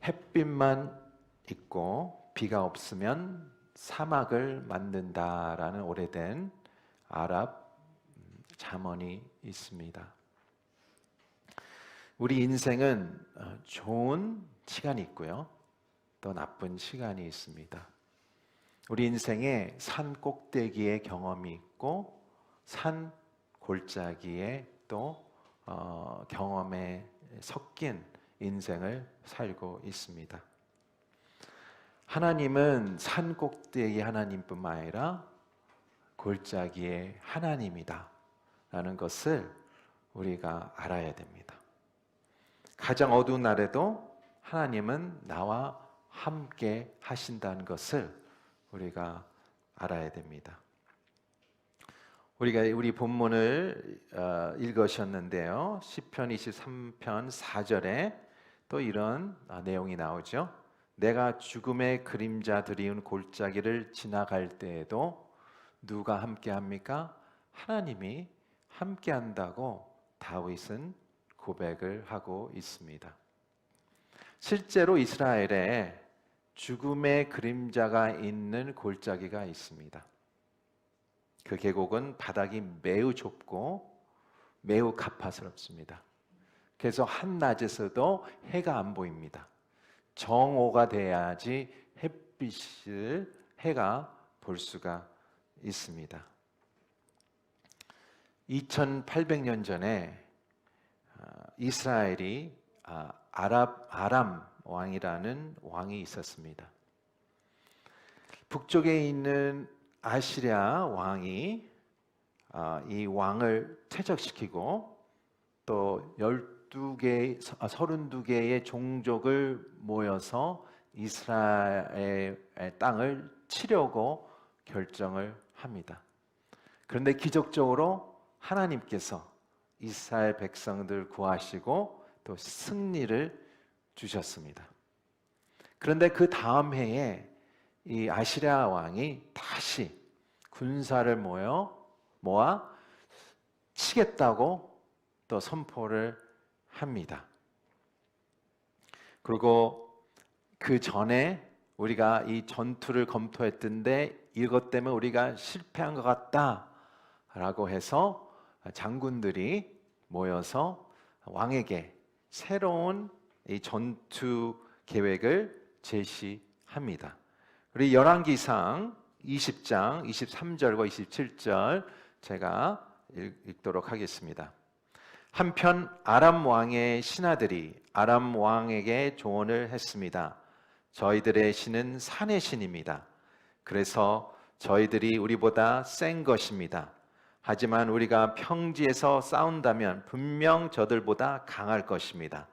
햇빛만 있고 비가 없으면 사막을 만든다라는 오래된 아랍 잠언이 있습니다. 우리 인생은 좋은 시간이 있고요, 또 나쁜 시간이 있습니다. 우리 인생에 산 꼭대기의 경험이 있고 산 골짜기에 또 경험에 섞인 인생을 살고 있습니다. 하나님은 산 꼭대기 하나님뿐만 아니라 골짜기의 하나님이다 라는 것을 우리가 알아야 됩니다. 가장 어두운 날에도 하나님은 나와 함께 하신다는 것을 우리가 알아야 됩니다. 우리가 우리 본문을 읽으셨는데요, 시편 23편 4절에 또 이런 내용이 나오죠. 내가 죽음의 그림자 드리운 골짜기를 지나갈 때에도 누가 함께합니까? 하나님이 함께한다고 다윗은 고백을 하고 있습니다. 실제로 이스라엘에 죽음의 그림자가 있는 골짜기가 있습니다. 그 계곡은 바닥이 매우 좁고 매우 가파스럽습니다. 그래서 한낮에서도 해가 안 보입니다. 정오가 돼야지 햇빛을 해가 볼 수가 있습니다. 2800년 전에 이스라엘이 아람 왕이라는 왕이 있었습니다. 북쪽에 있는 아시랴 왕이 이 왕을 퇴적시키고 또 32개의 종족을 모여서 이스라엘의 땅을 치려고 결정을 합니다. 그런데 기적적으로 하나님께서 이스라엘 백성들 구하시고 또 승리를 주셨습니다. 그런데 그 다음 해에 이 아시랴 왕이 다시 군사를 모아 치겠다고 또 선포를 합니다. 그리고 그 전에 우리가 이 전투를 검토했던데 이것 때문에 우리가 실패한 것 같다라고 해서 장군들이 모여서 왕에게 새로운 이 전투 계획을 제시합니다. 우리 열왕기상 20장 23절과 27절 제가 읽도록 하겠습니다. 한편 아람 왕의 신하들이 아람 왕에게 조언을 했습니다. 저희들의 신은 산의 신입니다. 그래서 저희들이 우리보다 센 것입니다. 하지만 우리가 평지에서 싸운다면 분명 저들보다 강할 것입니다.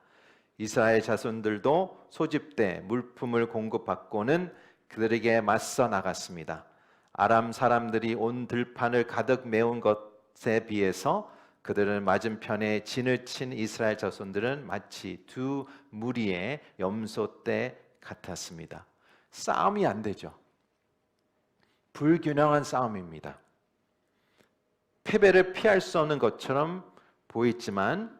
이스라엘 자손들도 소집돼 물품을 공급받고는 그들에게 맞서 나갔습니다. 아람 사람들이 온 들판을 가득 메운 것에 비해서 그들은 맞은편에 진을 친 이스라엘 자손들은 마치 두 무리의 염소떼 같았습니다. 싸움이 안 되죠. 불균형한 싸움입니다. 패배를 피할 수 없는 것처럼 보이지만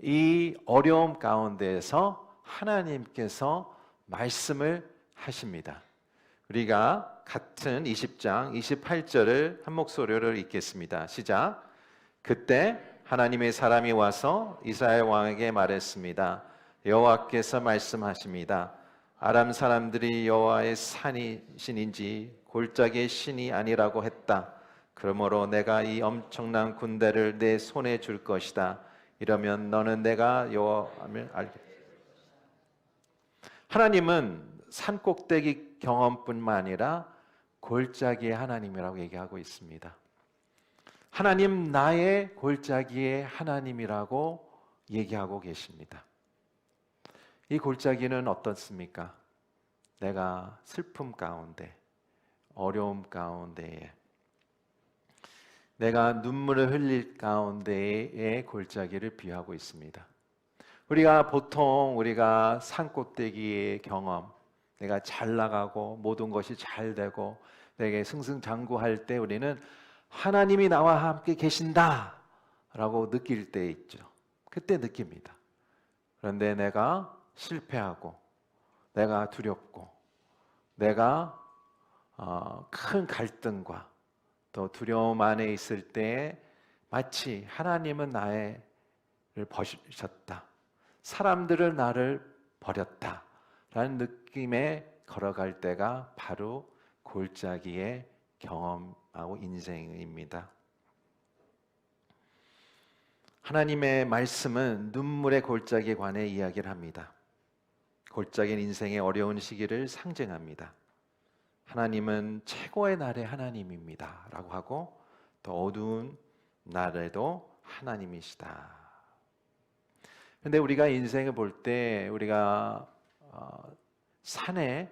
이 어려움 가운데에서 하나님께서 말씀을 하십니다. 우리가 같은 20장 28절을 한 목소리로 읽겠습니다. 시작. 그때 하나님의 사람이 와서 이스라엘 왕에게 말했습니다. 여호와께서 말씀하십니다. 아람 사람들이 여호와의 신인지 골짜기의 신이 아니라고 했다. 그러므로 내가 이 엄청난 군대를 내 손에 줄 것이다. 이러면 너는 내가 여호와임을 알겠다. 하나님은 산꼭대기 경험뿐만 아니라 골짜기의 하나님이라고 얘기하고 있습니다. 하나님 나의 골짜기의 하나님이라고 얘기하고 계십니다. 이 골짜기는 어떻습니까? 내가 슬픔 가운데, 어려움 가운데에, 내가 눈물을 흘릴 가운데의 골짜기를 비유하고 있습니다. 우리가 산꼭대기의 경험, 내가 잘 나가고 모든 것이 잘 되고 내게 승승장구할 때 우리는 하나님이 나와 함께 계신다 라고 느낄 때 있죠. 그때 느낍니다. 그런데 내가 실패하고 내가 두렵고 내가 큰 갈등과 또 두려움 안에 있을 때 마치 하나님은 나를 버리셨다, 사람들은 나를 버렸다 라는 느낌에 걸어갈 때가 바로 골짜기의 경험하고 인생입니다. 하나님의 말씀은 눈물의 골짜기에 관해 이야기를 합니다. 골짜기는 인생의 어려운 시기를 상징합니다. 하나님은 최고의 날의 하나님입니다 라고 하고, 또 어두운 날에도 하나님이시다. 그런데 우리가 인생을 볼 때 우리가 산에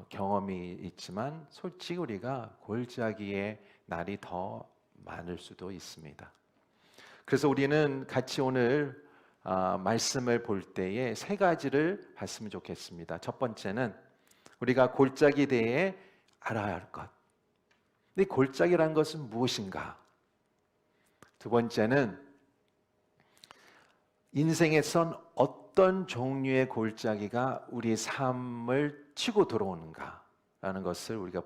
경험이 있지만 솔직히 우리가 골짜기의 날이 더 많을 수도 있습니다. 그래서 우리는 같이 오늘 말씀을 볼 때에 세 가지를 봤으면 좋겠습니다. 첫 번째는 우리가 골짜기에 대해 알아야 할 것. 근데 골짜기라는 것은 무엇인가? 두 번째는 인생에선 어떤 종류의 골짜기가 우리의 삶을 치고 들어오는가라는 것을 우리가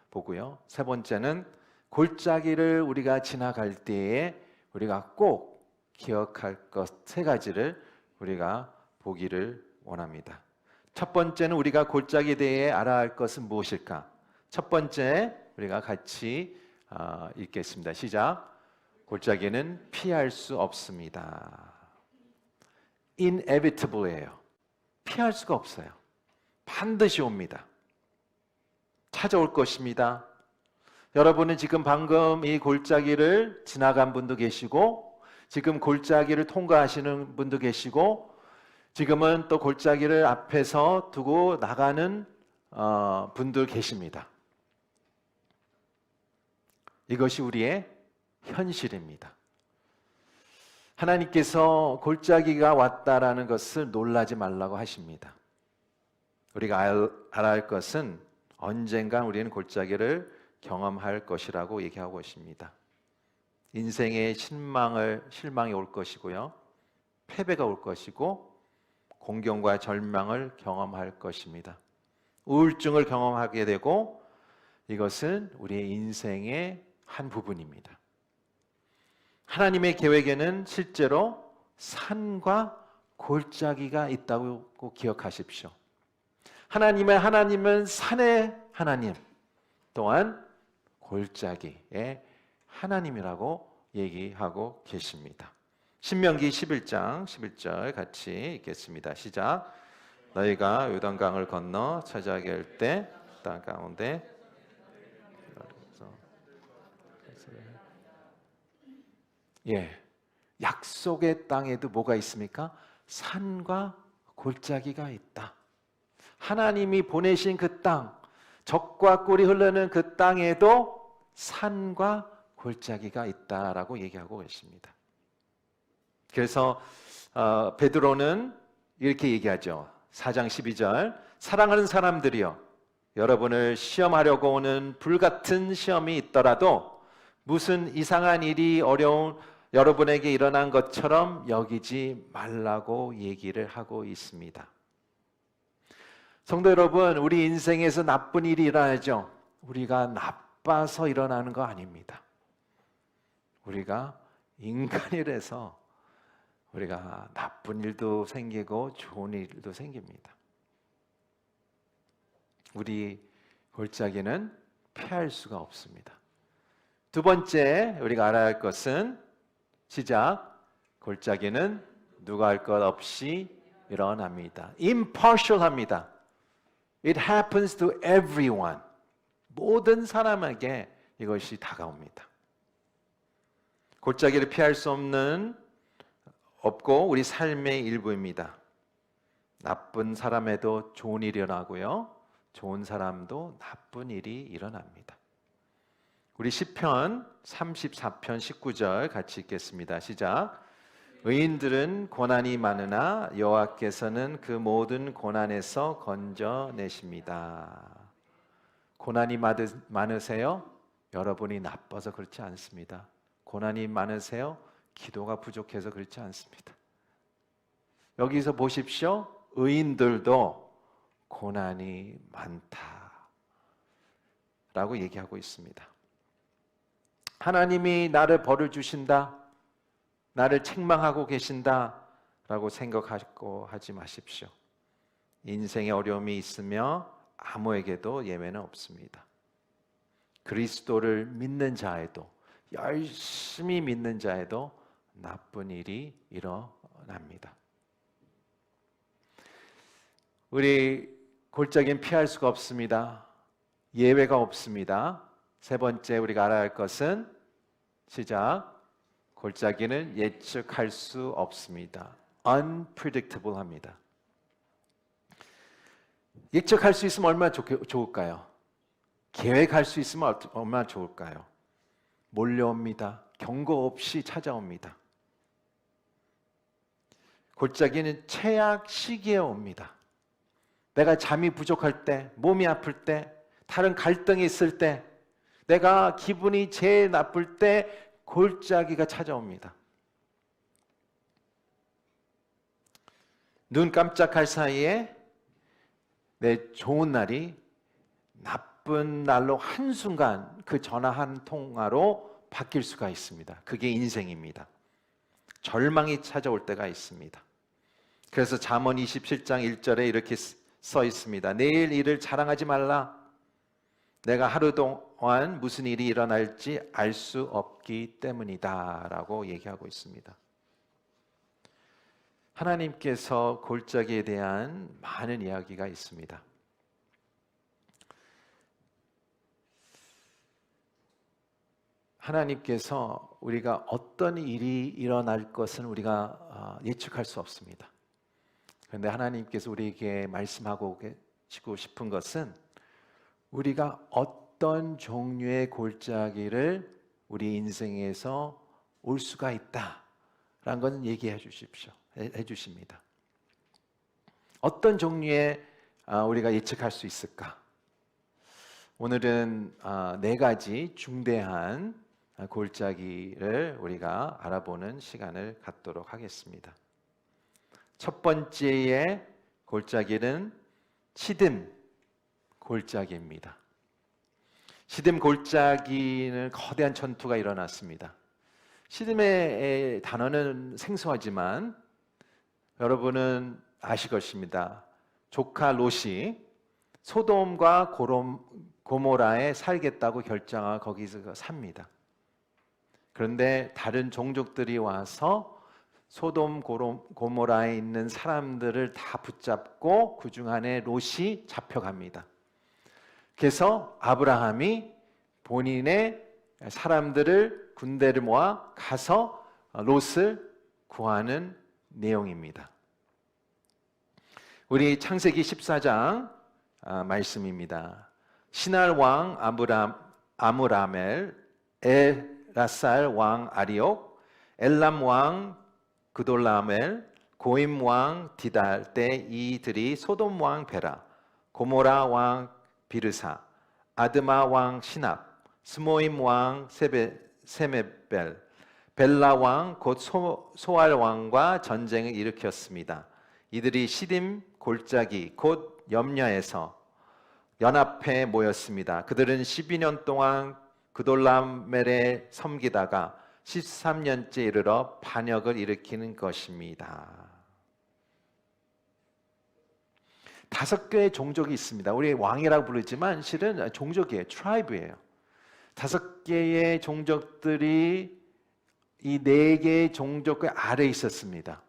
보고요. 세 번째는 골짜기를 우리가 지나갈 때에 우리가 꼭 기억할 것 세 가지를 우리가 보기를 원합니다. 첫 번째는 우리가 골짜기에 대해 알아야 할 것은 무엇일까? 첫 번째 우리가 같이 읽겠습니다. 시작. 골짜기는 피할 수 없습니다. inevitable예요. 피할 수가 없어요. 반드시 옵니다. 찾아올 것입니다. 여러분은 지금 방금 이 골짜기를 지나간 분도 계시고, 지금 골짜기를 통과하시는 분도 계시고, 지금은 또 골짜기를 앞에서 두고 나가는 분들 계십니다. 이것이 우리의 현실입니다. 하나님께서 골짜기가 왔다라는 것을 놀라지 말라고 하십니다. 우리가 알아야 할 것은 언젠간 우리는 골짜기를 경험할 것이라고 얘기하고 있습니다. 인생의 실망이 올 것이고요, 패배가 올 것이고, 공경과 절망을 경험할 것입니다. 우울증을 경험하게 되고, 이것은 우리의 인생의 한 부분입니다. 하나님의 계획에는 실제로 산과 골짜기가 있다고 기억하십시오. 하나님은 산의 하나님, 또한 골짜기의 하나님이라고 얘기하고 계십니다. 신명기 11장 11절 같이 읽겠습니다. 시작. 너희가 요단강을 건너 차지하게 할 때 땅 가운데 약속의 땅에도 뭐가 있습니까? 산과 골짜기가 있다. 하나님이 보내신 그 땅, 적과 꿀이 흐르는 그 땅에도 산과 골짜기가 있다라고 얘기하고 계십니다. 그래서 베드로는 이렇게 얘기하죠. 4장 12절. 사랑하는 사람들이여, 여러분을 시험하려고 오는 불같은 시험이 있더라도 무슨 이상한 일이 여러분에게 일어난 것처럼 여기지 말라고 얘기를 하고 있습니다. 성도 여러분, 우리 인생에서 나쁜 일이 일어나죠. 우리가 나빠서 일어나는 거 아닙니다. 우리가 인간이라서 우리가 나쁜 일도 생기고 좋은 일도 생깁니다. 우리 골짜기는 피할 수가 없습니다. 두 번째 우리가 알아야 할 것은, 시작. 골짜기는 누가 할 것 없이 일어납니다. impartial합니다. It happens to everyone. 모든 사람에게 이것이 다가옵니다. 골짜기를 피할 수 없고 우리 삶의 일부입니다. 나쁜 사람에도 좋은 일이 일어나고요, 좋은 사람도 나쁜 일이 일어납니다. 우리 시편 34편 19절 같이 읽겠습니다. 시작. 의인들은 고난이 많으나 여호와께서는 그 모든 고난에서 건져내십니다. 고난이 많으세요? 여러분이 나빠서 그렇지 않습니다. 고난이 많으세요? 기도가 부족해서 그렇지 않습니다. 여기서 보십시오. 의인들도 고난이 많다라고 얘기하고 있습니다. 하나님이 나를 벌을 주신다, 나를 책망하고 계신다라고 생각하고 하지 마십시오. 인생에 어려움이 있으며 아무에게도 예외는 없습니다. 그리스도를 믿는 자에도, 열심히 믿는 자에도 나쁜 일이 일어납니다. 우리 골짜기는 피할 수가 없습니다. 예외가 없습니다. 세 번째 우리가 알아야 할 것은, 시작, 골짜기는 예측할 수 없습니다. unpredictable 합니다. 예측할 수 있으면 얼마나 좋을까요? 계획할 수 있으면 얼마나 좋을까요? 몰려옵니다. 경고 없이 찾아옵니다. 골짜기는 최악 시기에 옵니다. 내가 잠이 부족할 때, 몸이 아플 때, 다른 갈등이 있을 때, 내가 기분이 제일 나쁠 때 골짜기가 찾아옵니다. 눈 깜짝할 사이에 내 좋은 날이 나쁜 날로 한순간 그 전화 한 통화로 바뀔 수가 있습니다. 그게 인생입니다. 절망이 찾아올 때가 있습니다. 그래서 잠언 27장 1절에 이렇게 써 있습니다. 내일 일을 자랑하지 말라. 내가 하루 동안 무슨 일이 일어날지 알 수 없기 때문이다 라고 얘기하고 있습니다. 하나님께서 골짜기에 대한 많은 이야기가 있습니다. 하나님께서 우리가 어떤 일이 일어날 것은 우리가 예측할 수 없습니다. 그런데 하나님께서 우리에게 말씀하고 계시고 싶은 것은, 우리가 어떤 종류의 골짜기를 우리 인생에서 올 수가 있다라는 것은 얘기해 주십시오. 해주십니다. 어떤 종류의 우리가 예측할 수 있을까? 오늘은 네 가지 중대한 골짜기를 우리가 알아보는 시간을 갖도록 하겠습니다. 첫 번째의 골짜기는 시딤 골짜기입니다. 시딤 골짜기는 거대한 전투가 일어났습니다. 시딤의 단어는 생소하지만 여러분은 아실 것입니다. 조카 롯이 소돔과 고모라에 살겠다고 결정하고 거기서 삽니다. 그런데 다른 종족들이 와서 소돔 고모라에 있는 사람들을 다 붙잡고 그중 안에 롯이 잡혀갑니다. 그래서 아브라함이 본인의 사람들을, 군대를 모아 가서 롯을 구하는 내용입니다. 우리 창세기 14장 말씀입니다. 시날 왕 아므라멜, 엘라살 왕 아리옥, 엘람 왕 그돌라멜, 고임 왕 디달 때 이들이 소돔 왕 베라, 고모라 왕 비르사, 아드마 왕 시납, 스모임 왕 세메벨, 벨라 왕 곧 소알 왕과 전쟁을 일으켰습니다. 이들이 시딤 골짜기 곧 염려에서 연합해 모였습니다. 그들은 12년 동안 그돌라멜에 섬기다가 13년째 이르러 반역을 일으키는 것입니다. 5개의 종족이 있습니다. 우리 왕이라고 부르지만 실은 종족이에요. 트라이브예요. 5개의 종족들이 이 4개의 종족의 아래에 있었습니다.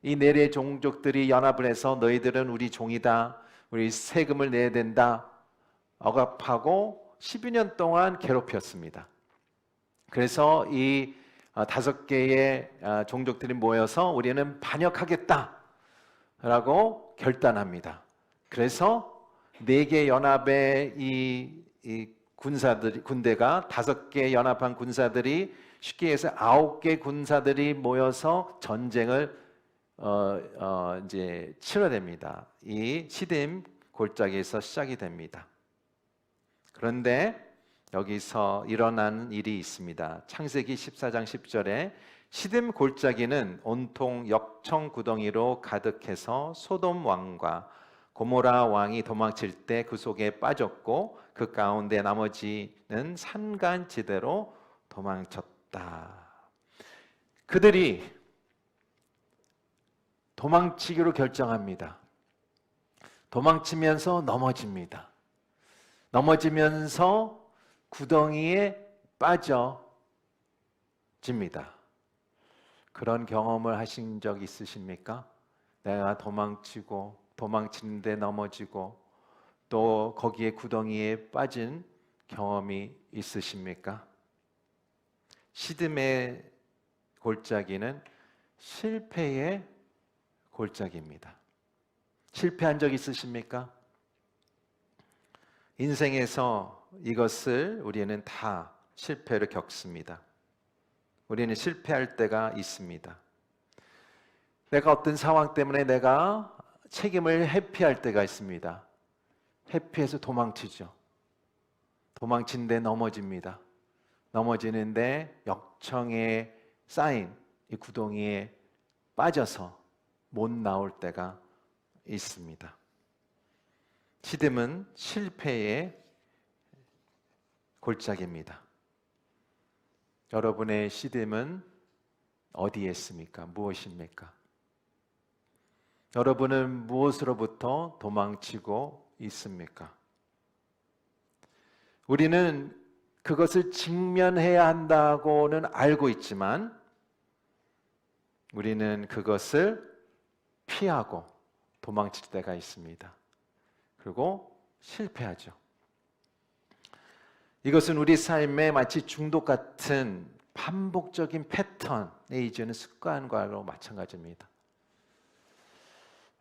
이 4개의 종족들이 연합을 해서 너희들은 우리 종이다, 우리 세금을 내야 된다 억압하고 12년 동안 괴롭혔습니다. 그래서 이 5개의 종족들이 모여서 우리는 반역하겠다라고 결단합니다. 그래서 4개 연합의 이 군대가 5개 연합한 군사들이, 쉽게 해서 9개 군사들이 모여서 전쟁을 이제 치러냅니다. 이 시딤 골짜기에서 시작이 됩니다. 그런데 여기서 일어난 일이 있습니다. 창세기 14장 10절에 시딤 골짜기는 온통 역청 구덩이로 가득해서 소돔 왕과 고모라 왕이 도망칠 때 그 속에 빠졌고 그 가운데 나머지는 산간지대로 도망쳤다. 그들이 도망치기로 결정합니다. 도망치면서 넘어집니다. 넘어지면서 구덩이에 빠져집니다. 그런 경험을 하신 적 있으십니까? 내가 도망치는데 넘어지고 또 거기에 구덩이에 빠진 경험이 있으십니까? 시딤의 골짜기는 실패의 골짜기입니다. 실패한 적 있으십니까? 인생에서 이것을 우리는 다 실패를 겪습니다. 우리는 실패할 때가 있습니다. 내가 어떤 상황 때문에 내가 책임을 회피할 때가 있습니다. 회피해서 도망치죠. 도망친데 넘어집니다. 넘어지는데 역청에 쌓인 이 구덩이에 빠져서 못 나올 때가 있습니다. 시딤은 실패의 골짜기입니다. 여러분의 시딤은 어디에 있습니까? 무엇입니까? 여러분은 무엇으로부터 도망치고 있습니까? 우리는 그것을 직면해야 한다고는 알고 있지만 우리는 그것을 피하고 도망칠 때가 있습니다. 그리고 실패하죠. 이것은 우리 삶에 마치 중독 같은 반복적인 패턴 내지는 습관과로 마찬가지입니다.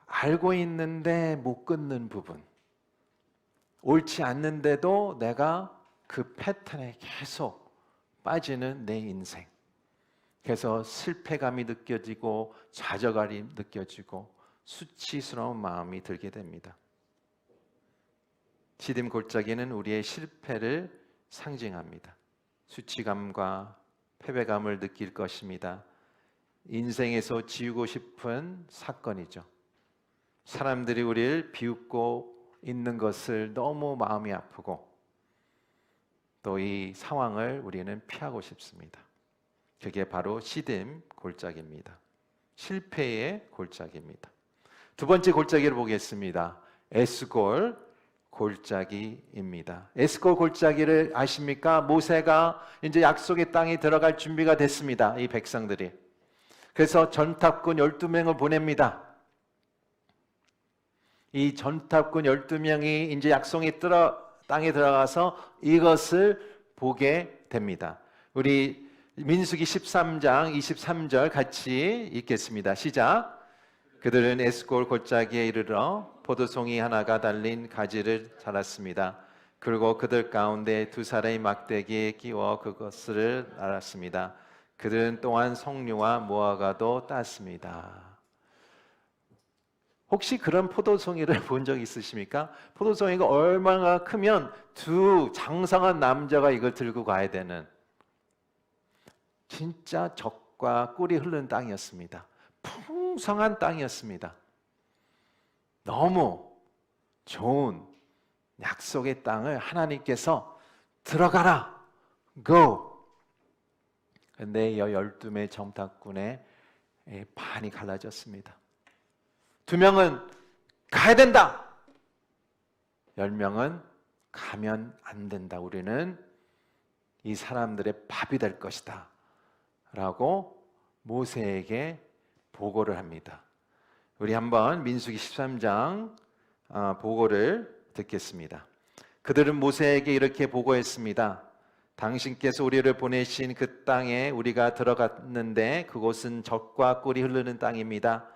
알고 있는데 못 끊는 부분, 옳지 않는데도 내가 그 패턴에 계속 빠지는 내 인생. 그래서 실패감이 느껴지고 좌절감이 느껴지고 수치스러운 마음이 들게 됩니다. 시딤 골짜기는 우리의 실패를 상징합니다. 수치감과 패배감을 느낄 것입니다. 인생에서 지우고 싶은 사건이죠. 사람들이 우리를 비웃고 있는 것을 너무 마음이 아프고 또 이 상황을 우리는 피하고 싶습니다. 그게 바로 시딤 골짜기입니다. 실패의 골짜기입니다. 두 번째 골짜기를 보겠습니다. 에스골 골짜기입니다. 에스골 골짜기를 아십니까? 모세가 이제 약속의 땅에 들어갈 준비가 됐습니다. 이 백성들이. 그래서 전탑군 12명을 보냅니다. 이 전탑군 12명이 이제 약속의 땅에 들어가서 이것을 보게 됩니다. 우리 민수기 13장 23절 같이 읽겠습니다. 시작. 그들은 에스골 골짜기에 이르러 포도송이 하나가 달린 가지를 자랐습니다. 그리고 그들 가운데 두 사람이 막대기에 끼워 그것을 알았습니다. 그들은 또한 석류와 무화과도 땄습니다. 혹시 그런 포도송이를 본 적 있으십니까? 포도송이가 얼마나 크면 두 장성한 남자가 이걸 들고 가야 되는 진짜 젖과 꿀이 흐르는 땅이었습니다. 풍성한 땅이었습니다. 너무 좋은 약속의 땅을 하나님께서 들어가라, go. 그런데 이 12명의 정탐꾼의 반이 갈라졌습니다. 2명은 가야 된다. 10명은 가면 안 된다. 우리는 이 사람들의 밥이 될 것이다 라고 모세에게 보고를 합니다. 우리 한번 민수기 13장 보고를 듣겠습니다. 그들은 모세에게 이렇게 보고했습니다. 당신께서 우리를 보내신 그 땅에 우리가 들어갔는데 그곳은 젖과 꿀이 흐르는 땅입니다.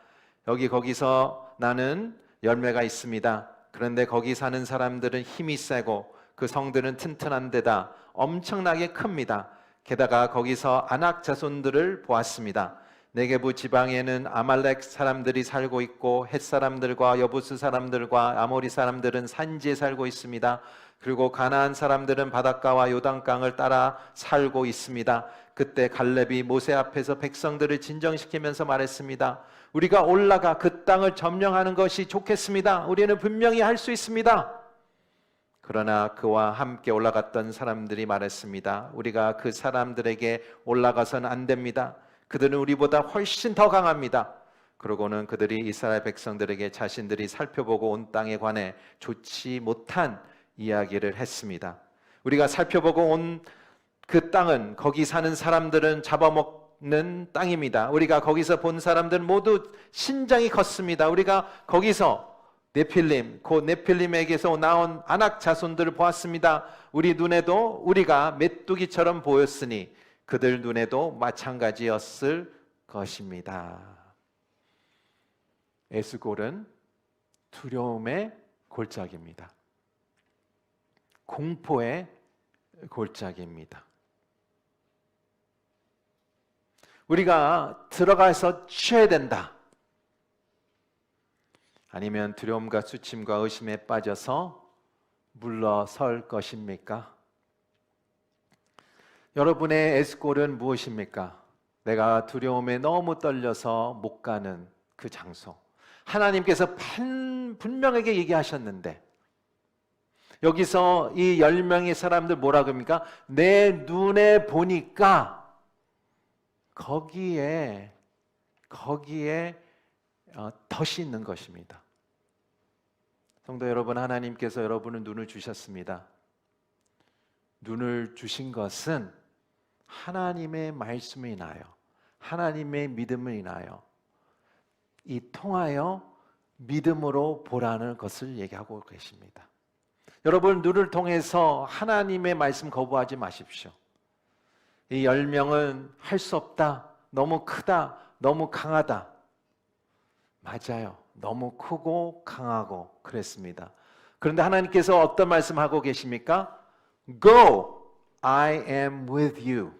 거기서 나는 열매가 있습니다. 그런데 거기 사는 사람들은 힘이 세고 그 성들은 튼튼한 데다 엄청나게 큽니다. 게다가 거기서 안악 자손들을 보았습니다. 네게부 지방에는 아말렉 사람들이 살고 있고 헷 사람들과 여부스 사람들과 아모리 사람들은 산지에 살고 있습니다. 그리고 가나안 사람들은 바닷가와 요단강을 따라 살고 있습니다. 그때 갈렙이 모세 앞에서 백성들을 진정시키면서 말했습니다. 우리가 올라가 그 땅을 점령하는 것이 좋겠습니다. 우리는 분명히 할 수 있습니다. 그러나 그와 함께 올라갔던 사람들이 말했습니다. 우리가 그 사람들에게 올라가서는 안 됩니다. 그들은 우리보다 훨씬 더 강합니다. 그러고는 그들이 이스라엘 백성들에게 자신들이 살펴보고 온 땅에 관해 좋지 못한 이야기를 했습니다. 우리가 살펴보고 온 그 땅은 거기 사는 사람들은 잡아먹는 땅입니다. 우리가 거기서 본 사람들은 모두 신장이 컸습니다. 우리가 거기서 네필림, 그 네필림에게서 나온 아낙 자손들을 보았습니다. 우리 눈에도 우리가 메뚜기처럼 보였으니 그들 눈에도 마찬가지였을 것입니다. 에스골은 두려움의 골짜기입니다. 공포의 골짜기입니다. 우리가 들어가서 취해야 된다. 아니면 두려움과 수침과 의심에 빠져서 물러설 것입니까? 여러분의 에스골은 무엇입니까? 내가 두려움에 너무 떨려서 못 가는 그 장소. 하나님께서 분명하게 얘기하셨는데 여기서 이 10명의 사람들 뭐라고 합니까? 내 눈에 보니까 거기에 덫이 있는 것입니다. 성도 여러분, 하나님께서 여러분의 눈을 주셨습니다. 눈을 주신 것은 하나님의 말씀이 인하여, 하나님의 믿음을 인하여 이 통하여 믿음으로 보라는 것을 얘기하고 계십니다. 여러분, 눈을 통해서 하나님의 말씀 거부하지 마십시오. 이 10명은 할 수 없다, 너무 크다, 너무 강하다. 맞아요. 너무 크고 강하고 그랬습니다. 그런데 하나님께서 어떤 말씀하고 계십니까? Go, I am with you.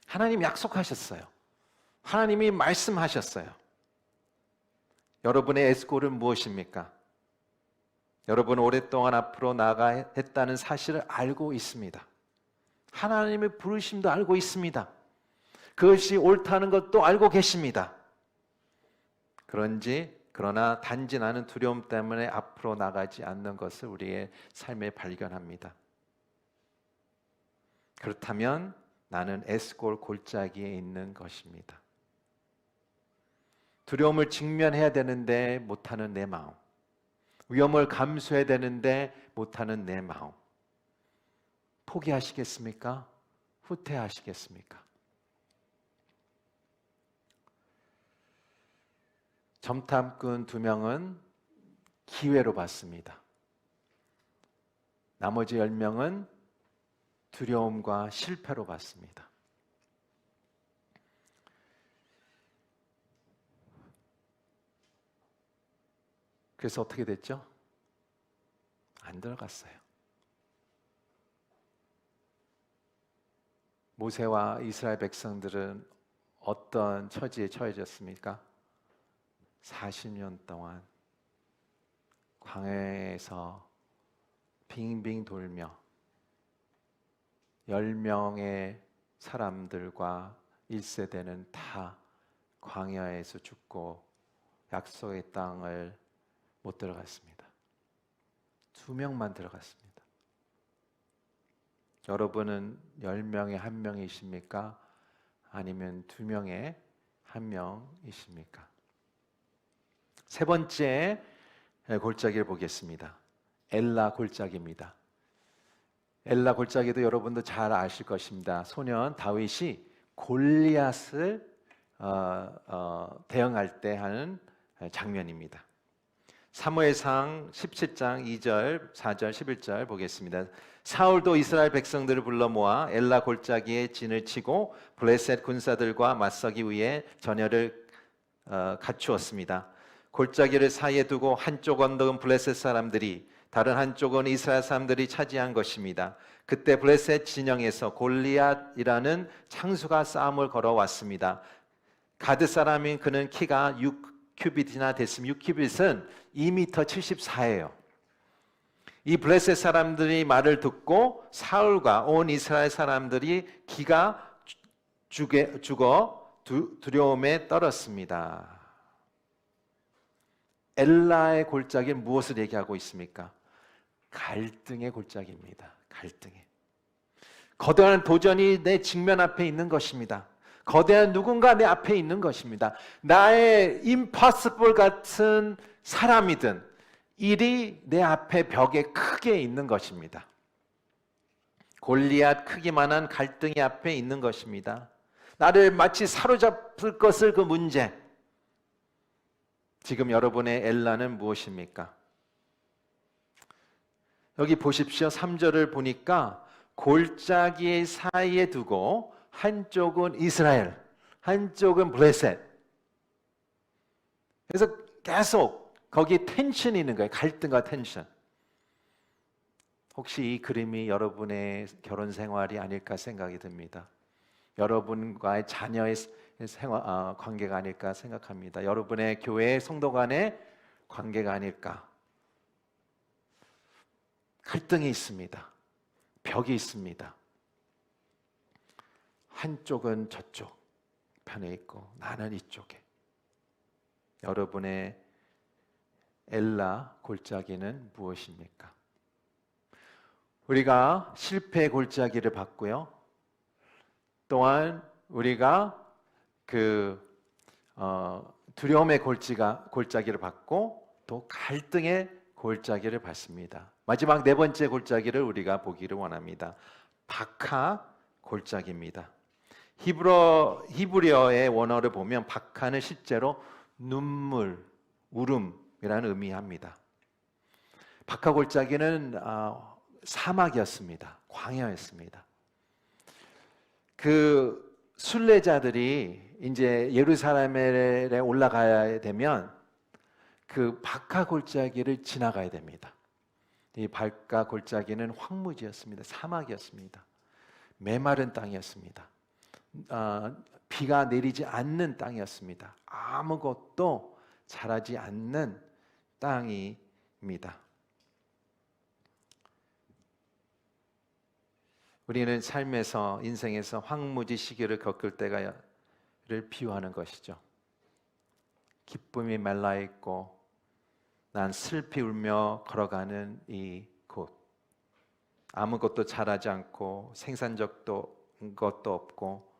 하나님 약속하셨어요. 하나님이 말씀하셨어요. 여러분의 에스골은 무엇입니까? 여러분은 오랫동안 앞으로 나아가야 했다는 사실을 알고 있습니다. 하나님의 부르심도 알고 있습니다. 그것이 옳다는 것도 알고 계십니다. 그러나 단지 나는 두려움 때문에 앞으로 나가지 않는 것을 우리의 삶에 발견합니다. 그렇다면 나는 에스골 골짜기에 있는 것입니다. 두려움을 직면해야 되는데 못하는 내 마음, 위험을 감수해야 되는데 못하는 내 마음, 포기하시겠습니까? 후퇴하시겠습니까? 점탐꾼 2명은 기회로 받습니다. 나머지 10명은 두려움과 실패로 받습니다. 그래서 어떻게 됐죠? 안 들어갔어요. 모세와 이스라엘 백성들은 어떤 처지에 처해졌습니까? 40년 동안 광야에서 빙빙 돌며 10명의 사람들과 1세대는 다 광야에서 죽고 약속의 땅을 못 들어갔습니다. 2명만 들어갔습니다. 여러분은 10명의 1명이십니까? 아니면 2명의 1명이십니까? 세 번째 골짜기를 보겠습니다. 엘라 골짜기입니다. 엘라 골짜기도 여러분도 잘 아실 것입니다. 소년 다윗이 골리앗을 대응할 때 하는 장면입니다. 사무엘상 17장 2절, 4절, 11절 보겠습니다. 사울도 이스라엘 백성들을 불러 모아 엘라 골짜기에 진을 치고 블레셋 군사들과 맞서기 위해 전열을 갖추었습니다. 골짜기를 사이에 두고 한쪽 언덕은 블레셋 사람들이, 다른 한쪽은 이스라엘 사람들이 차지한 것입니다. 그때 블레셋 진영에서 골리앗이라는 창수가 싸움을 걸어왔습니다. 가드 사람인 그는 키가 6큐빗이나 됐으면 6큐빗은 2m 74예요. 이 블레셋 사람들이 말을 듣고 사울과 온 이스라엘 사람들이 기가 죽어 두려움에 떨었습니다. 엘라의 골짜기는 무엇을 얘기하고 있습니까? 갈등의 골짜기입니다. 갈등의. 거대한 도전이 내 직면 앞에 있는 것입니다. 거대한 누군가 내 앞에 있는 것입니다. 나의 임파서블 같은 사람이든 일이 내 앞에 벽에 크게 있는 것입니다. 골리앗 크기만한 갈등이 앞에 있는 것입니다. 나를 마치 사로잡을 것을 그 문제. 지금 여러분의 엘라는 무엇입니까? 여기 보십시오. 3절을 보니까 골짜기 사이에 두고 한쪽은 이스라엘, 한쪽은 블레셋. 그래서 계속 거기 텐션이 있는 거예요. 갈등과 텐션. 혹시 이 그림이 여러분의 결혼 생활이 아닐까 생각이 듭니다. 여러분과의 자녀의 관계가 아닐까 생각합니다. 여러분의 교회 성도 간의 관계가 아닐까. 갈등이 있습니다. 벽이 있습니다. 한쪽은 저쪽 편에 있고 나는 이쪽에. 여러분의 엘라 골짜기는 무엇입니까? 우리가 실패의 골짜기를 봤고요. 또한 우리가 두려움의 골짜기를 봤고 또 갈등의 골짜기를 봤습니다. 마지막 네 번째 골짜기를 우리가 보기를 원합니다. 박하 골짜기입니다. 히브리어의 원어를 보면 박하는 실제로 눈물, 울음이라는 의미합니다. 박하 골짜기는 사막이었습니다. 광야였습니다. 그 순례자들이 이제 예루살렘에 올라가야 되면 그 박하 골짜기를 지나가야 됩니다. 이 박하 골짜기는 황무지였습니다. 사막이었습니다. 메마른 땅이었습니다. 비가 내리지 않는 땅이었습니다. 아무것도 자라지 않는 땅입니다. 우리는 삶에서 인생에서 황무지 시기를 겪을 때를 비유하는 것이죠. 기쁨이 말라 있고 난 슬피 울며 걸어가는 이 곳. 아무것도 자라지 않고 생산적도 것도 없고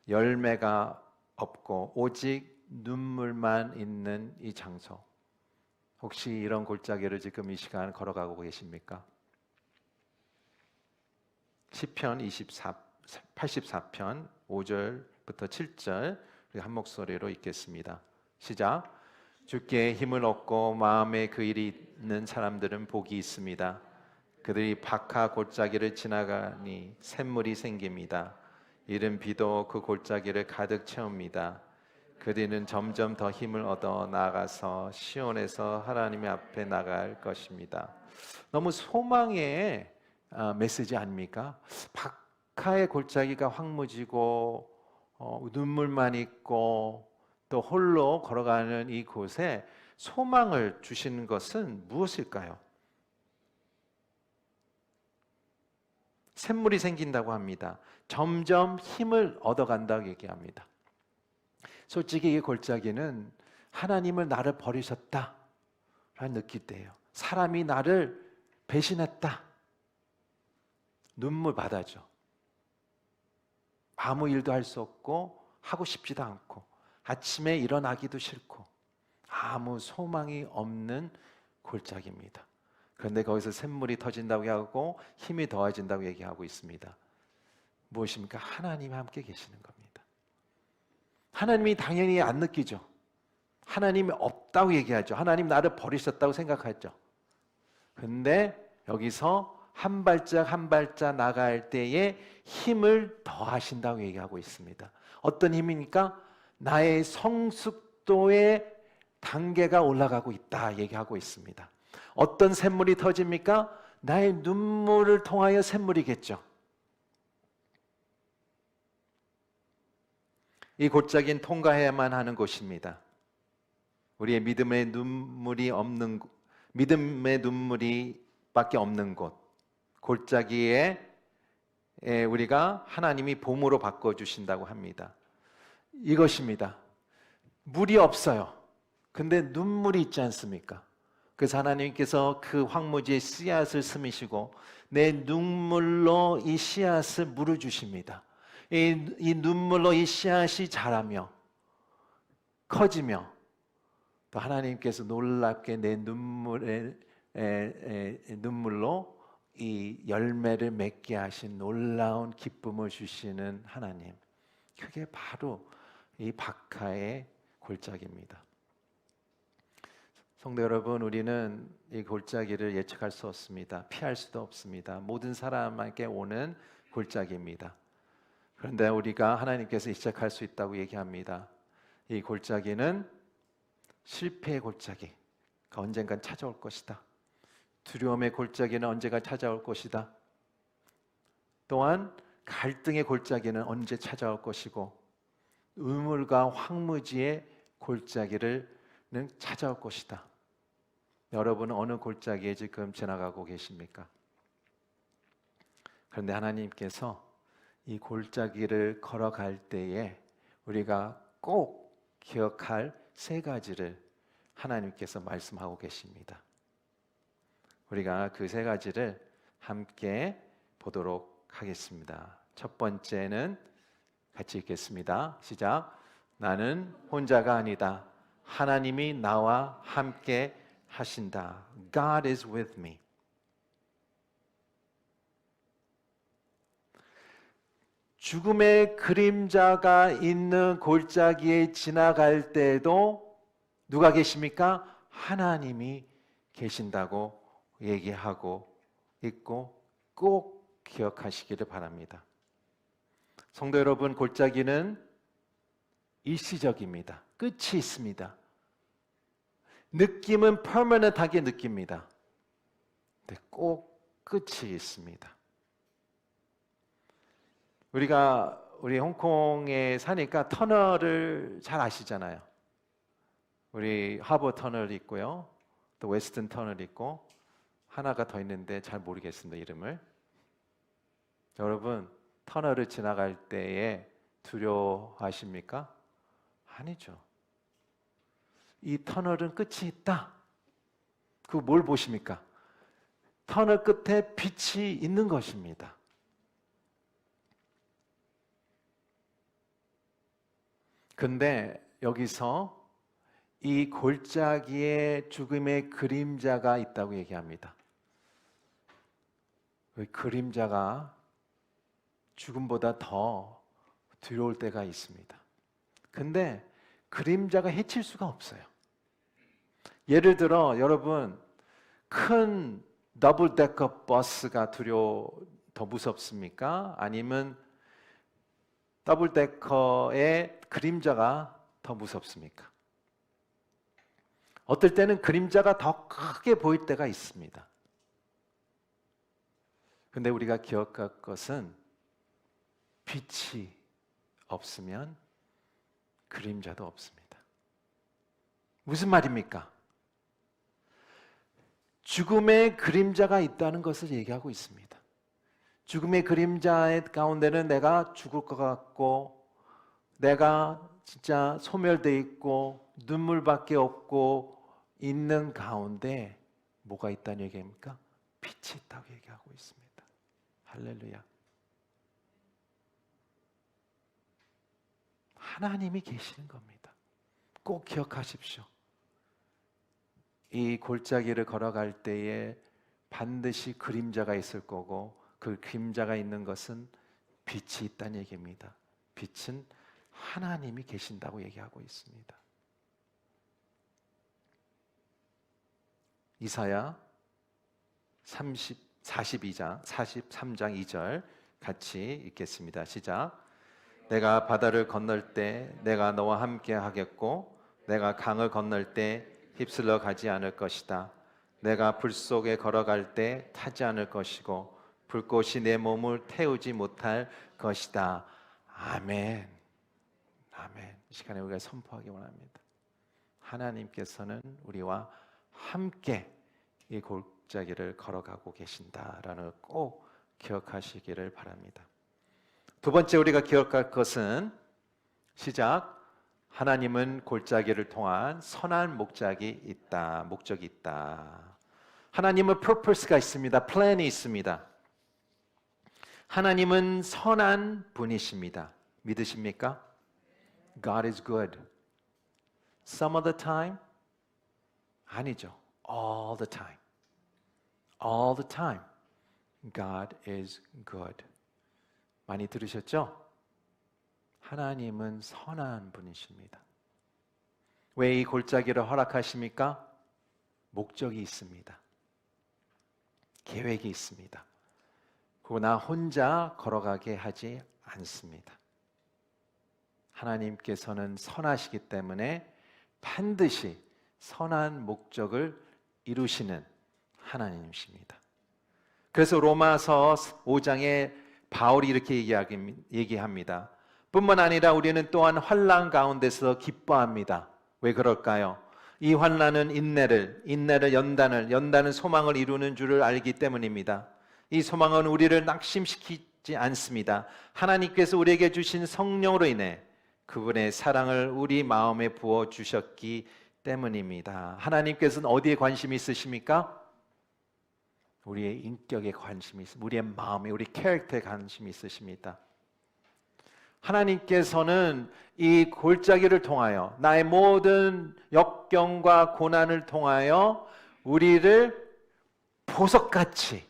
열매가 없고 오직 눈물만 있는 이 장소. 혹시 이런 골짜기를 지금 이 시간 걸어가고 계십니까? 시편 84편 5절부터 7절 우리 한 목소리로 읽겠습니다. 시작. 주께 힘을 얻고 마음에 그 일이 있는 사람들은 복이 있습니다. 그들이 박하 골짜기를 지나가니 샘물이 생깁니다. 이른 비도 그 골짜기를 가득 채웁니다. 그들은 점점 더 힘을 얻어 나아가서 시온에서 하나님의 앞에 나갈 것입니다. 너무 소망의 메시지 아닙니까? 박하의 골짜기가 황무지고 눈물만 있고 또 홀로 걸어가는 이 곳에 소망을 주시는 것은 무엇일까요? 샘물이 생긴다고 합니다. 점점 힘을 얻어간다고 얘기합니다. 솔직히 이 골짜기는 하나님을 나를 버리셨다 라는 느낄 때예요. 사람이 나를 배신했다. 눈물 바다죠. 아무 일도 할 수 없고 하고 싶지도 않고 아침에 일어나기도 싫고 아무 소망이 없는 골짜기입니다. 그런데 거기서 샘물이 터진다고 하고 힘이 더해진다고 얘기하고 있습니다. 무엇입니까? 하나님이 함께 계시는 겁니다. 하나님이 당연히 안 느끼죠. 하나님이 없다고 얘기하죠. 하나님 나를 버리셨다고 생각하죠. 근데 여기서 한 발짝 한 발짝 나갈 때에 힘을 더하신다고 얘기하고 있습니다. 어떤 힘입니까? 나의 성숙도의 단계가 올라가고 있다 얘기하고 있습니다. 어떤 샘물이 터집니까? 나의 눈물을 통하여 샘물이겠죠. 이 골짜기는 통과해야만 하는 곳입니다. 우리의 믿음의 눈물이 없는 믿음의 눈물이 밖에 없는 곳, 골짜기에 우리가 하나님이 봄으로 바꿔주신다고 합니다. 이것입니다. 물이 없어요. 근데 눈물이 있지 않습니까? 그래서 하나님께서 그 황무지에 씨앗을 스미시고 내 눈물로 이 씨앗을 물어주십니다. 이 눈물로 이 씨앗이 자라며 커지며 또 하나님께서 놀랍게 내 눈물로 이 열매를 맺게 하신 놀라운 기쁨을 주시는 하나님, 그게 바로 이 박하의 골짜기입니다. 성도 여러분, 우리는 이 골짜기를 예측할 수 없습니다. 피할 수도 없습니다. 모든 사람에게 오는 골짜기입니다. 그런데 우리가 하나님께서 시작할 수 있다고 얘기합니다. 이 골짜기는 실패의 골짜기가 언젠간 찾아올 것이다. 두려움의 골짜기는 언제가 찾아올 것이다. 또한 갈등의 골짜기는 언제 찾아올 것이고 우물과 황무지의 골짜기는 찾아올 것이다. 여러분은 어느 골짜기에 지금 지나가고 계십니까? 그런데 하나님께서 이 골짜기를 걸어갈 때에 우리가 꼭 기억할 세 가지를 하나님께서 말씀하고 계십니다. 우리가 그 세 가지를 함께 보도록 하겠습니다. 첫 번째는 같이 읽겠습니다. 시작. 나는 혼자가 아니다. 하나님이 나와 함께 하신다. God is with me. 죽음의 그림자가 있는 골짜기에 지나갈 때도 누가 계십니까? 하나님이 계신다고 얘기하고 있고 꼭 기억하시기를 바랍니다. 성도 여러분, 골짜기는 일시적입니다. 끝이 있습니다. 느낌은 permanent하게 느낍니다. 근데 꼭 끝이 있습니다. 우리 홍콩에 사니까 터널을 잘 아시잖아요. 우리 하버 터널이 있고요. 또 웨스턴 터널이 있고 하나가 더 있는데 잘 모르겠습니다, 이름을. 여러분, 터널을 지나갈 때에 두려워하십니까? 아니죠. 이 터널은 끝이 있다. 그거 뭘 보십니까? 터널 끝에 빛이 있는 것입니다. 근데 여기서 이 골짜기에 죽음의 그림자가 있다고 얘기합니다. 그 그림자가 죽음보다 더 두려울 때가 있습니다. 근데 그림자가 해칠 수가 없어요. 예를 들어 여러분, 큰 더블데커 버스가 더 무섭습니까? 아니면 더블데커의 그림자가 더 무섭습니까? 어떨 때는 그림자가 더 크게 보일 때가 있습니다. 근데 우리가 기억할 것은 빛이 없으면 그림자도 없습니다. 무슨 말입니까? 죽음의 그림자가 있다는 것을 얘기하고 있습니다. 죽음의 그림자의 가운데는 내가 죽을 것 같고 내가 진짜 소멸되어 있고 눈물밖에 없고 있는 가운데 뭐가 있다는 얘기입니까? 빛이 있다고 얘기하고 있습니다. 할렐루야. 하나님이 계시는 겁니다. 꼭 기억하십시오. 이 골짜기를 걸어갈 때에 반드시 그림자가 있을 거고 그 그림자가 있는 것은 빛이 있다는 얘기입니다. 빛은 하나님이 계신다고 얘기하고 있습니다. 이사야 43장 2절 같이 읽겠습니다. 시작. 내가 바다를 건널 때 내가 너와 함께 하겠고 내가 강을 건널 때 휩쓸려 가지 않을 것이다. 내가 불 속에 걸어갈 때 타지 않을 것이고 불꽃이 내 몸을 태우지 못할 것이다. 아멘. 아멘. 이 시간에 우리가 선포하기 원합니다. 하나님께서는 우리와 함께 이 골짜기를 걸어가고 계신다라는 걸 꼭 기억하시기를 바랍니다. 두 번째 우리가 기억할 것은 시작. 하나님은 골짜기를 통한 선한 목적이 있다. 하나님은 purpose가 있습니다. 플랜이 있습니다. 하나님은 선한 분이십니다. 믿으십니까? God is good. Some of the time? 아니죠. All the time. All the time. God is good. 많이 들으셨죠? 하나님은 선한 분이십니다. 왜 이 골짜기를 허락하십니까? 목적이 있습니다. 계획이 있습니다. 그리고 나 혼자 걸어가게 하지 않습니다. 하나님께서는 선하시기 때문에 반드시 선한 목적을 이루시는 하나님이십니다. 그래서 로마서 5장에 바울이 이렇게 얘기합니다. 뿐만 아니라 우리는 또한 환난 가운데서 기뻐합니다. 왜 그럴까요? 이 환난은 인내를 연단은 소망을 이루는 줄을 알기 때문입니다. 이 소망은 우리를 낙심시키지 않습니다. 하나님께서 우리에게 주신 성령으로 인해 그분의 사랑을 우리 마음에 부어주셨기 때문입니다. 하나님께서는 어디에 관심이 있으십니까? 우리의 인격에 관심이 있습니다. 우리의 마음에, 우리 캐릭터에 관심이 있으십니다. 하나님께서는 이 골짜기를 통하여 나의 모든 역경과 고난을 통하여 우리를 보석같이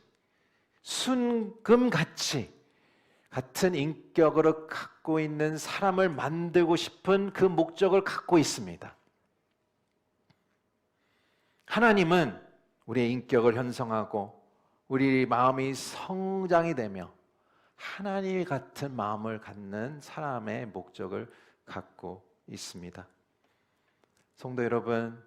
순금같이 같은 인격으로 갖고 있는 사람을 만들고 싶은 그 목적을 갖고 있습니다. 하나님은 우리의 인격을 형성하고 우리 마음이 성장이 되며 하나님 같은 마음을 갖는 사람의 목적을 갖고 있습니다. 성도 여러분,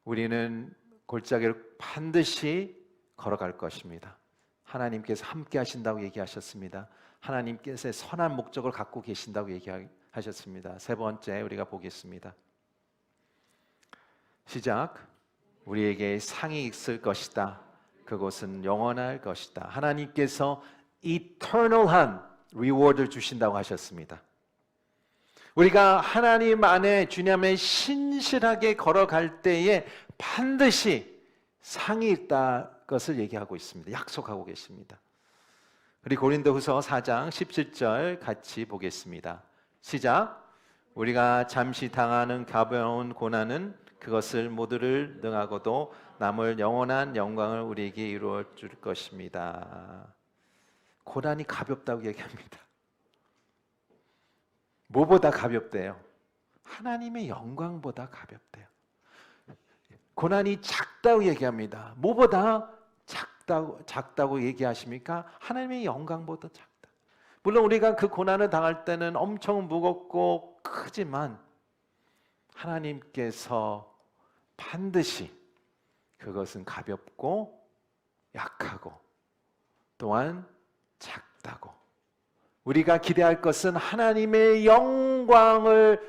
우리는 골짜기를 반드시 걸어갈 것입니다. 하나님께서 함께 하신다고 얘기하셨습니다. 하나님께서 선한 목적을 갖고 계신다고 얘기하셨습니다. 세 번째 우리가 보겠습니다. 시작. 우리에게 상이 있을 것이다. 그곳은 영원할 것이다. 하나님께서 eternal한 reward를 주신다고 하셨습니다. 우리가 하나님 안에 주님 안에 신실하게 걸어갈 때에 반드시 상이 있다 것을 얘기하고 있습니다. 약속하고 계십니다. 우리 고린도후서 4장 17절 같이 보겠습니다. 시작. 우리가 잠시 당하는 가벼운 고난은 그것을 모두를 능하고도 남을 영원한 영광을 우리에게 이루어 줄 것입니다. 고난이 가볍다고 얘기합니다. 뭐보다 가볍대요? 하나님의 영광보다 가볍대요. 고난이 작다고 얘기합니다. 뭐보다 작다고 얘기하십니까? 하나님의 영광보다 작다. 물론 우리가 그 고난을 당할 때는 엄청 무겁고 크지만 하나님께서 반드시 그것은 가볍고 약하고 또한 작다고, 우리가 기대할 것은 하나님의 영광을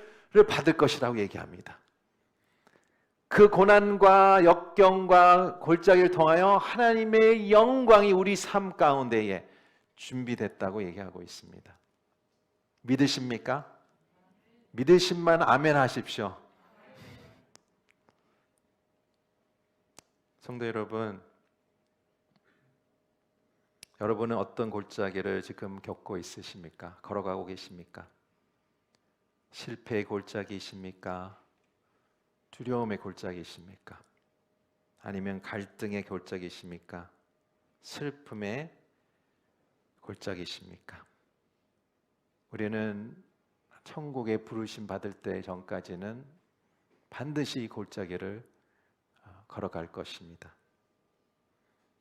받을 것이라고 얘기합니다. 그 고난과 역경과 골짜기를 통하여 하나님의 영광이 우리 삶 가운데에 준비됐다고 얘기하고 있습니다. 믿으십니까? 믿으신만 아멘 하십시오. 성도 여러분, 여러분은 어떤 골짜기를 지금 겪고 있으십니까? 걸어가고 계십니까? 실패의 골짜기이십니까? 두려움의 골짜기이십니까? 아니면 갈등의 골짜기이십니까? 슬픔의 골짜기이십니까? 우리는 천국에 부르심 받을 때 전까지는 반드시 이 골짜기를 걸어갈 것입니다.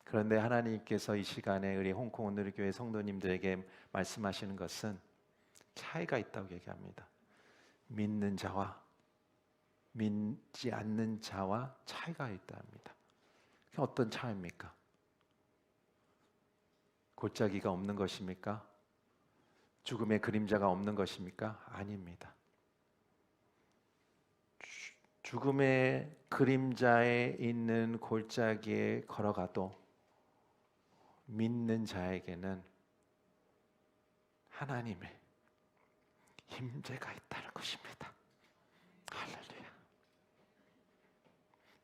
그런데 하나님께서 이 시간에 우리 홍콩 오늘교회 성도님들에게 말씀하시는 것은 차이가 있다고 얘기합니다. 믿는 자와 믿지 않는 자와 차이가 있다 합니다. 그게 어떤 차이입니까? 골짜기가 없는 것입니까? 죽음의 그림자가 없는 것입니까? 아닙니다. 죽음의 그림자에 있는 골짜기에 걸어가도 믿는 자에게는 하나님의 임재가 있다는 것입니다. 할렐루야.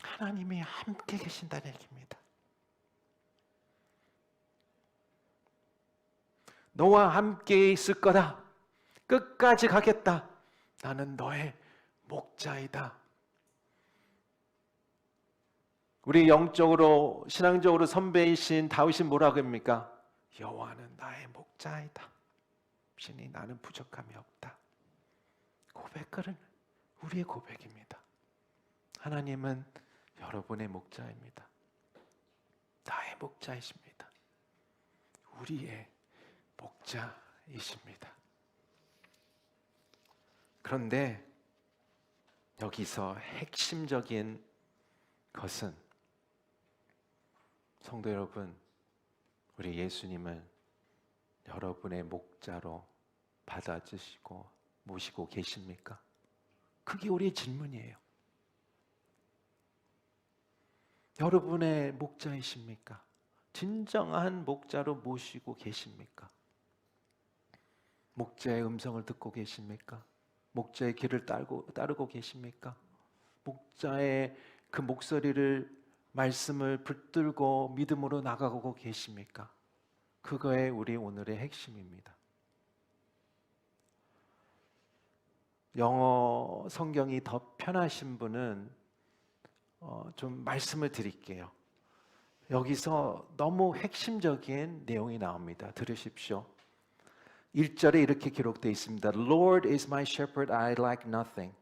하나님이 함께 계신다는 얘기입니다. 너와 함께 있을 거다. 끝까지 가겠다. 나는 너의 목자이다. 우리 영적으로 신앙적으로 선배이신 다윗이 뭐라고 합니까? 여호와는 나의 목자이다. 신이 나는 부족함이 없다. 고백은 우리의 고백입니다. 하나님은 여러분의 목자입니다. 나의 목자이십니다. 우리의 목자이십니다. 그런데 여기서 핵심적인 것은 성도 여러분, 우리 예수님을 여러분의 목자로 받아주시고 모시고 계십니까? 그게 우리의 질문이에요. 여러분의 목자이십니까? 진정한 목자로 모시고 계십니까? 목자의 음성을 듣고 계십니까? 목자의 길을 따르고 계십니까? 목자의 그 목소리를 말씀을 붙들고 믿음으로 나가고 계십니까? 그거에 우리 오늘의 핵심입니다. 영어 성경이 더 편하신 분은 좀 말씀을 드릴게요. 여기서 너무 핵심적인 내용이 나옵니다. 들으십시오. 1절에 이렇게 기록되어 있습니다. Lord is my shepherd, I lack nothing.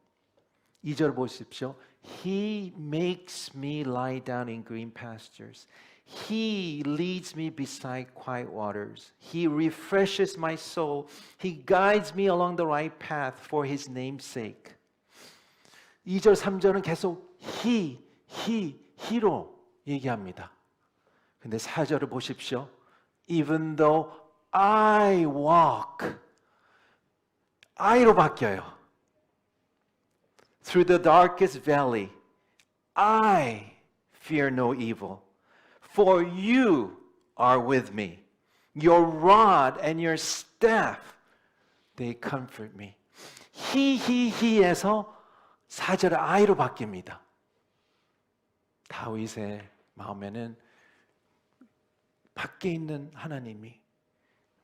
2절 보십시오. He makes me lie down in green pastures. He leads me beside quiet waters. He refreshes my soul. He guides me along the right path for His name's sake. 2절, 3절은 계속 He로 얘기합니다. 근데 4절을 보십시오. Even though I walk, I로 바뀌어요. Through the darkest valley, I fear no evil. For you are with me. Your rod and your staff, they comfort me. He에서 4절에 I로 바뀝니다. 다윗의 마음에는 밖에 있는 하나님이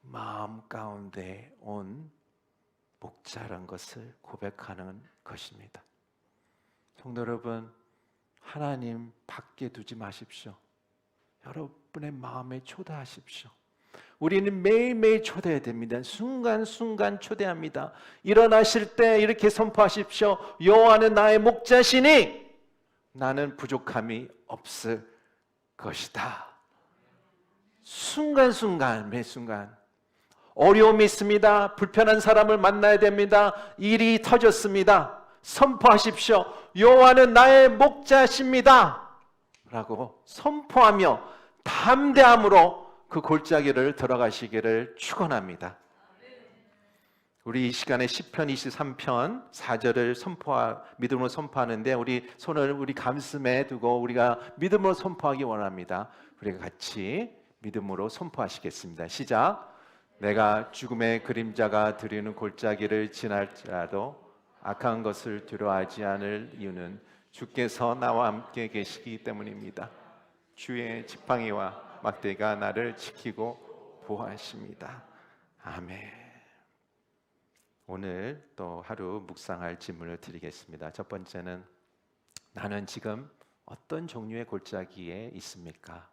마음 가운데 온 목자란 것을 고백하는 것입니다. 성도 여러분, 하나님 밖에 두지 마십시오. 여러분의 마음에 초대하십시오. 우리는 매일매일 초대해야 됩니다. 순간순간 초대합니다. 일어나실 때 이렇게 선포하십시오. 여호와는 나의 목자시니 나는 부족함이 없을 것이다. 순간순간, 매 순간. 어려움이 있습니다. 불편한 사람을 만나야 됩니다. 일이 터졌습니다. 선포하십시오. 여호와는 나의 목자십니다. 라고 선포하며 담대함으로 그 골짜기를 들어가시기를 축원합니다. 우리 이 시간에 시편 23편 4절을 믿음으로 선포하는데 우리 손을 우리 가슴에 두고 우리가 믿음으로 선포하기 원합니다. 우리가 같이 믿음으로 선포하시겠습니다. 시작. 내가 죽음의 그림자가 드리는 골짜기를 지날지라도 악한 것을 두려워하지 않을 이유는 주께서 나와 함께 계시기 때문입니다. 주의 지팡이와 막대가 나를 지키고 보호하십니다. 아멘. 오늘 또 하루 묵상할 질문을 드리겠습니다. 첫 번째는 나는 지금 어떤 종류의 골짜기에 있습니까?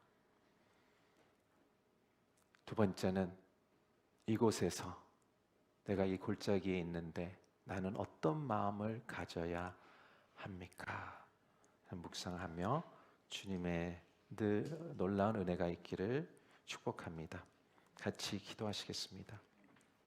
두 번째는 이곳에서 내가 이 골짜기에 있는데 나는 어떤 마음을 가져야 합니까? 묵상하며 주님의 늘 놀라운 은혜가 있기를 축복합니다. 같이 기도하시겠습니다.